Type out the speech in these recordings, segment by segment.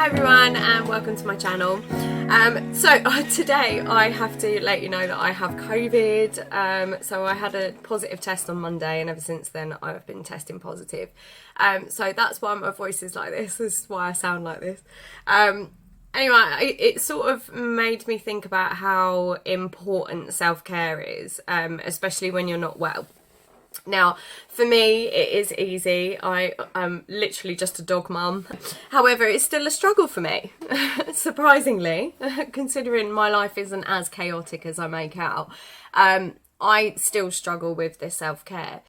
Hi everyone and welcome to my channel. Today I have to let you know that I have COVID. So I had a positive test on Monday and ever since then I've been testing positive. So that's why my voice is like this. This is why I sound like this. Anyway, it sort of made me think about how important self-care is, especially when you're not well. Now, for me, it is easy. I am literally just a dog mum. However, it's still a struggle for me, surprisingly, considering my life isn't as chaotic as I make out. I still struggle with this self-care.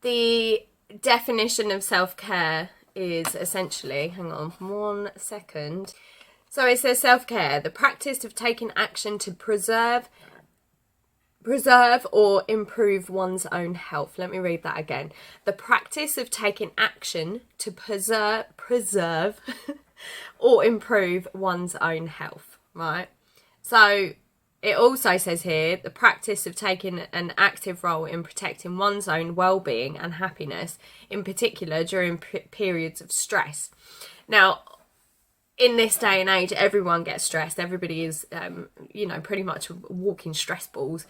The definition of self-care is essentially, hang on 1 second. So it says self-care, the practice of taking action to preserve or improve one's own health. Let me read that again. The practice of taking action to preserve or improve one's own health, right? So it also says here, the practice of taking an active role in protecting one's own well-being and happiness, in particular during periods of stress. Now, in this day and age, everyone gets stressed. Everybody is, pretty much walking stress balls.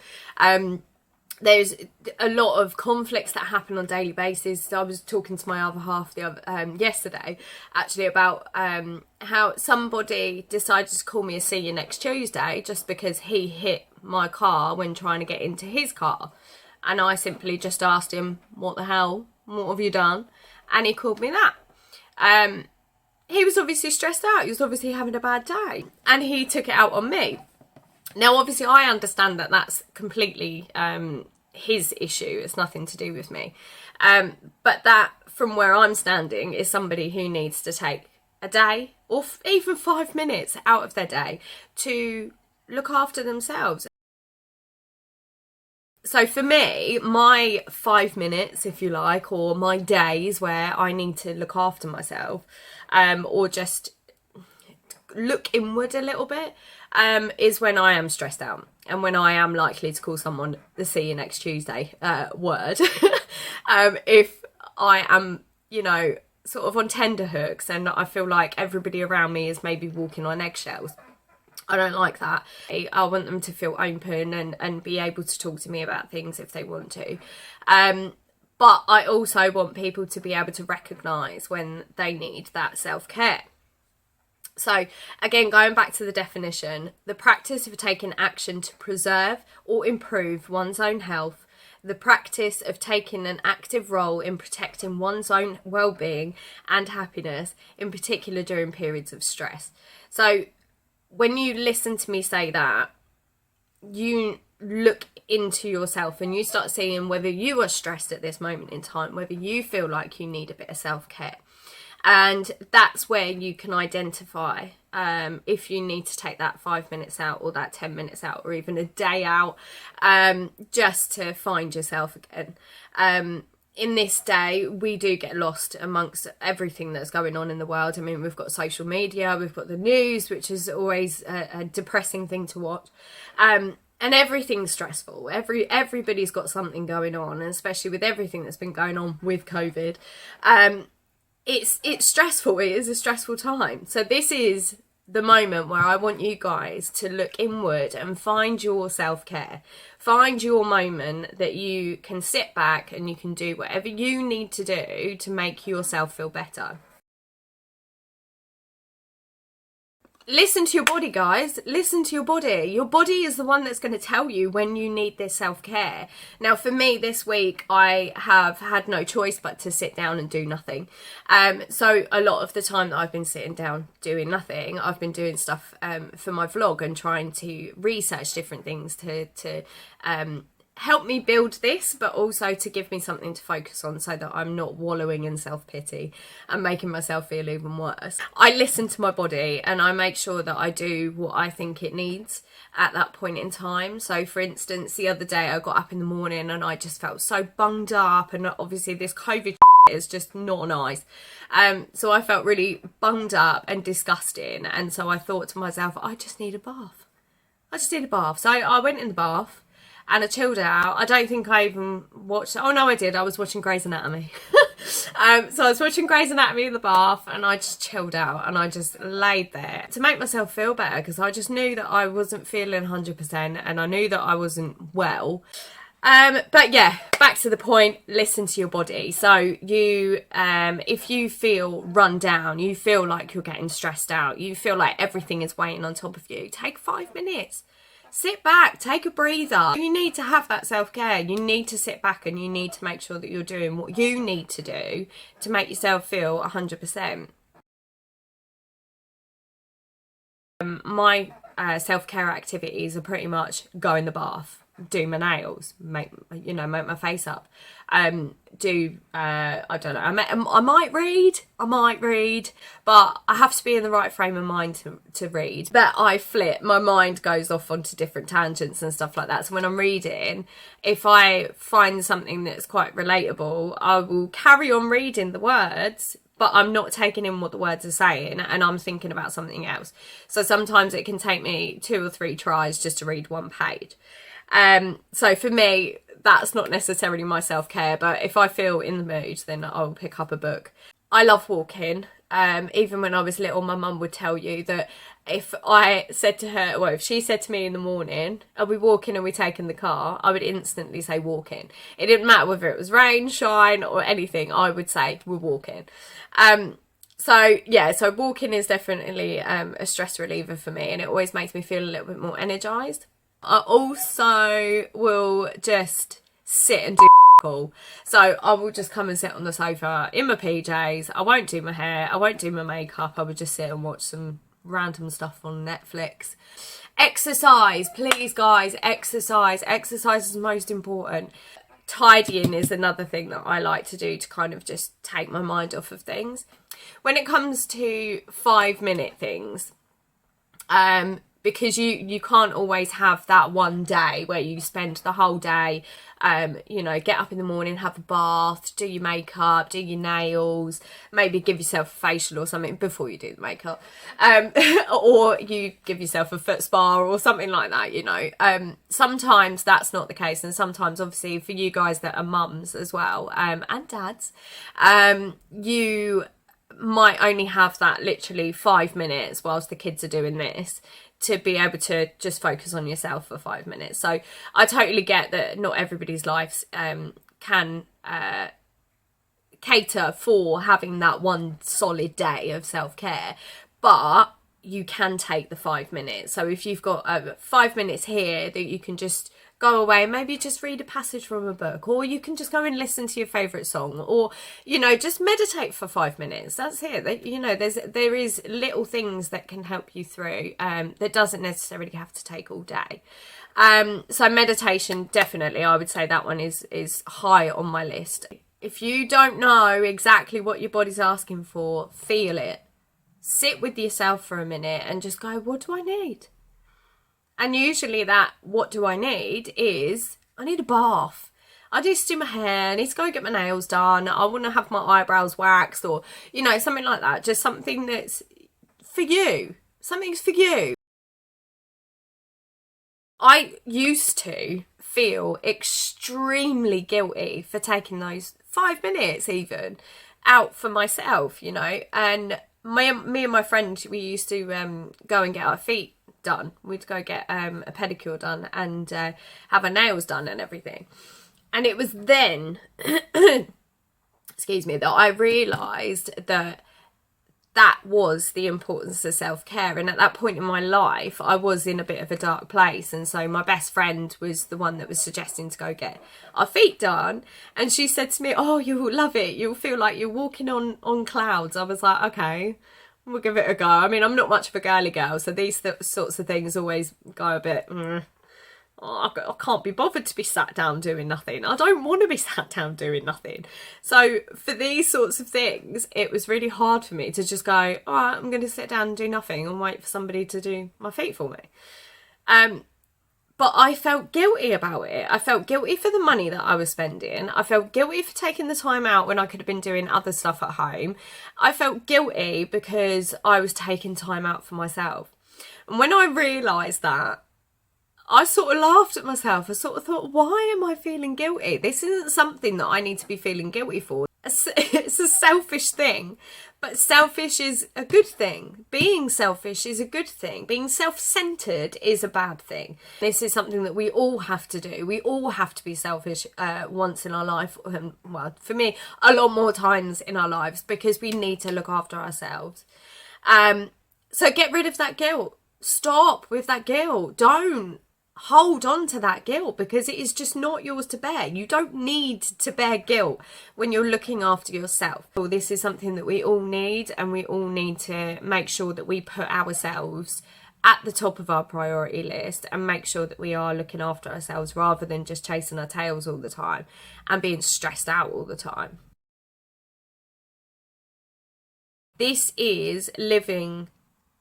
There's a lot of conflicts that happen on a daily basis. I was talking to my other half yesterday, actually, about how somebody decided to call me a see you next Tuesday just because he hit my car when trying to get into his car. And I simply just asked him, what the hell? What have you done? And he called me that. He was obviously stressed out. He was obviously having a bad day. And he took it out on me. Now, obviously, I understand that that's completely his issue. It's nothing to do with me. But that, from where I'm standing, is somebody who needs to take a day or even 5 minutes out of their day to look after themselves. So for me, my 5 minutes, if you like, or my days where I need to look after myself, or just look inward a little bit, is when I am stressed out and when I am likely to call someone the see you next Tuesday word. If I am, sort of on tenterhooks and I feel like everybody around me is maybe walking on eggshells. I don't like that. I want them to feel open and be able to talk to me about things if they want to. But I also want people to be able to recognise when they need that self-care. So again, going back to the definition, the practice of taking action to preserve or improve one's own health, the practice of taking an active role in protecting one's own well-being and happiness, in particular during periods of stress. So when you listen to me say that, you look into yourself and you start seeing whether you are stressed at this moment in time, whether you feel like you need a bit of self-care. And that's where you can identify if you need to take that 5 minutes out or that 10 minutes out or even a day out, just to find yourself again. In this day, we do get lost amongst everything that's going on in the world. I mean, we've got social media, we've got the news, which is always a depressing thing to watch. And everything's stressful. Everybody's got something going on, and especially with everything that's been going on with COVID. It's stressful. It is a stressful time. So this is the moment where I want you guys to look inward and find your self-care. Find your moment that you can sit back and you can do whatever you need to do to make yourself feel better. Listen to your body, guys. Listen to your body. Your body is the one that's going to tell you when you need this self-care. Now, for me this week, I have had no choice but to sit down and do nothing. So a lot of the time that I've been sitting down doing nothing, I've been doing stuff for my vlog and trying to research different things to help me build this, but also to give me something to focus on so that I'm not wallowing in self-pity and making myself feel even worse. I listen to my body and I make sure that I do what I think it needs at that point in time. So for instance, the other day I got up in the morning and I just felt so bunged up, and obviously this COVID is just not nice. So I felt really bunged up and disgusting, and so I thought to myself, I just need a bath. So I went in the bath and I chilled out. I don't think I even watched... Oh, no, I did. I was watching Grey's Anatomy. So I was watching Grey's Anatomy in the bath, and I just chilled out, and I just laid there to make myself feel better, because I just knew that I wasn't feeling 100%, and I knew that I wasn't well. But yeah, back to the point, listen to your body. So you, if you feel run down, you feel like you're getting stressed out, you feel like everything is weighing on top of you, take 5 minutes. Sit back, take a breather. You need to have that self-care. You need to sit back, and you need to make sure that you're doing what you need to do to make yourself feel 100%. My self-care activities are pretty much go in the bath, do my nails, make my face up, I don't know, I might read, but I have to be in the right frame of mind to read. But I flip, my mind goes off onto different tangents and stuff like that. So when I'm reading, if I find something that's quite relatable, I will carry on reading the words, but I'm not taking in what the words are saying, and I'm thinking about something else. So sometimes it can take me 2 or 3 tries just to read one page. So for me, that's not necessarily my self-care, but if I feel in the mood, then I'll pick up a book. I love walking. Even when I was little, my mum would tell you that if I said to her, well, if she said to me in the morning, are we walking, are we taking the car? I would instantly say walking. It didn't matter whether it was rain, shine or anything, I would say we're walking. So walking is definitely a stress reliever for me, and it always makes me feel a little bit more energised. I also will just sit and do all. So I will just come and sit on the sofa in my PJs. I won't do my hair, I won't do my makeup, I would just sit and watch some random stuff on Netflix. Exercise, please guys, exercise is most important. Tidying is another thing that I like to do to kind of just take my mind off of things. When it comes to 5-minute things, because you can't always have that one day where you spend the whole day, get up in the morning, have a bath, do your makeup, do your nails, maybe give yourself a facial or something before you do the makeup, or you give yourself a foot spa or something like that, sometimes that's not the case, and sometimes obviously for you guys that are mums as well, and dads, you might only have that literally 5 minutes whilst the kids are doing this to be able to just focus on yourself for 5 minutes. So I totally get that not everybody's lives can cater for having that one solid day of self-care, but you can take the 5 minutes. So if you've got 5 minutes here that you can just go away, maybe just read a passage from a book, or you can just go and listen to your favourite song, or just meditate for 5 minutes. That's it. There is little things that can help you through, that doesn't necessarily have to take all day. So meditation, definitely, I would say that one is high on my list. If you don't know exactly what your body's asking for, feel it. Sit with yourself for a minute and just go, what do I need? And usually that, what do I need, is, I need a bath. I need to do my hair, I need to go get my nails done, I want to have my eyebrows waxed, or, something like that. Just something that's for you. Something's for you. I used to feel extremely guilty for taking those 5 minutes even out for myself, and me and my friend, we used to go and get our feet done. We'd go get a pedicure done and have our nails done and everything. And it was then, excuse me, that I realised that was the importance of self-care. And at that point in my life, I was in a bit of a dark place. And so my best friend was the one that was suggesting to go get our feet done. And she said to me, oh, you'll love it. You'll feel like you're walking on clouds. I was like, okay, we'll give it a go. I mean, I'm not much of a girly girl, so these sorts of things always go a bit, I can't be bothered to be sat down doing nothing. I don't want to be sat down doing nothing. So for these sorts of things, it was really hard for me to just go, all right, I'm going to sit down and do nothing and wait for somebody to do my feet for me. But I felt guilty about it. I felt guilty for the money that I was spending. I felt guilty for taking the time out when I could have been doing other stuff at home. I felt guilty because I was taking time out for myself. And when I realised that, I sort of laughed at myself. I sort of thought, why am I feeling guilty? This isn't something that I need to be feeling guilty for. it's a selfish thing, but selfish is a good thing. Being selfish is a good thing. Being self-centered is a bad thing. This is something that we all have to do. We all have to be selfish once in our life. Well, for me, a lot more times in our lives, because we need to look after ourselves. So get rid of that guilt. Stop with that guilt. Don't hold on to that guilt, because it is just not yours to bear. You don't need to bear guilt when you're looking after yourself. Well, this is something that we all need, and we all need to make sure that we put ourselves at the top of our priority list and make sure that we are looking after ourselves, rather than just chasing our tails all the time and being stressed out all the time. This is living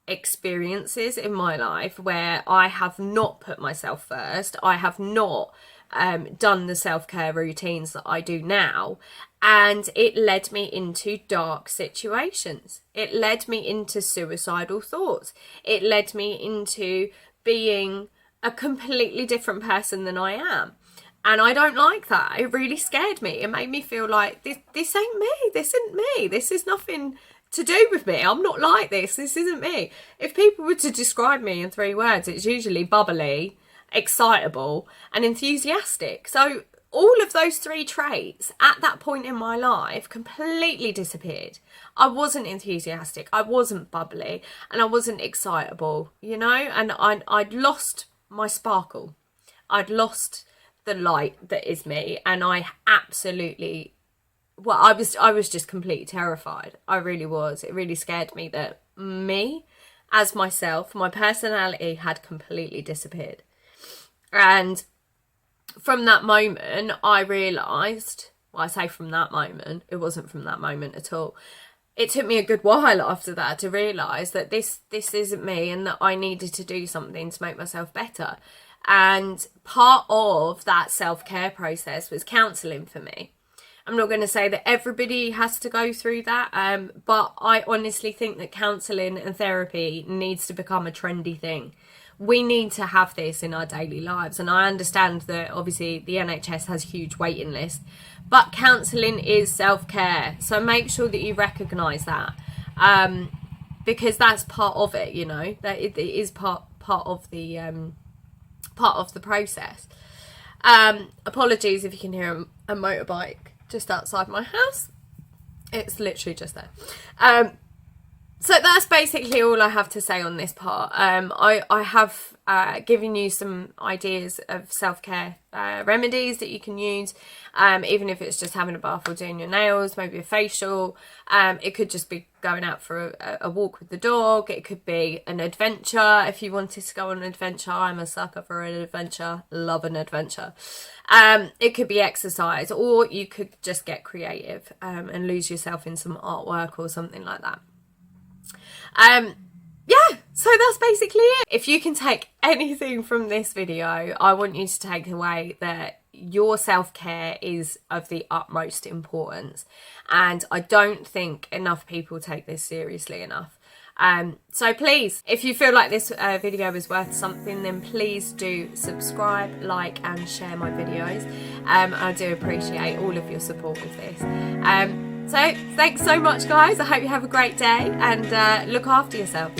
experiences in my life where I have not put myself first. I have not done the self-care routines that I do now, and it led me into dark situations. It led me into suicidal thoughts. It led me into being a completely different person than I am. And I don't like that. It really scared me. It made me feel like this ain't me. This isn't me. This is nothing to do with me. I'm not like this. This isn't me. If people were to describe me in 3 words, it's usually bubbly, excitable, and enthusiastic. So all of those 3 traits at that point in my life completely disappeared. I wasn't enthusiastic, I wasn't bubbly, and I wasn't excitable, you know, and I'd lost my sparkle. I'd lost the light that is me, and I absolutely... Well, I was just completely terrified. I really was. It really scared me that me, as myself, my personality had completely disappeared. And from that moment, I realised, well, I say from that moment, it wasn't from that moment at all. It took me a good while after that to realise that this isn't me, and that I needed to do something to make myself better. And part of that self-care process was counselling for me. I'm not going to say that everybody has to go through that, but I honestly think that counselling and therapy needs to become a trendy thing. We need to have this in our daily lives, and I understand that obviously the NHS has a huge waiting list, but counselling is self-care, so make sure that you recognise that, because that's part of it, you know, that it is part of the process. Apologies if you can hear a motorbike just outside my house. It's literally just there. So that's basically all I have to say on this part. I have given you some ideas of self-care remedies that you can use, even if it's just having a bath or doing your nails, maybe a facial. It could just be going out for a walk with the dog. It could be an adventure if you wanted to go on an adventure. I'm a sucker for an adventure, love an adventure. It could be exercise, or you could just get creative and lose yourself in some artwork or something like that. Yeah, so that's basically it. If you can take anything from this video, I want you to take away that your self-care is of the utmost importance, and I don't think enough people take this seriously enough. So please, if you feel like this video is worth something, then please do subscribe, like and share my videos. I do appreciate all of your support with this. So thanks so much, guys. I hope you have a great day, and look after yourself.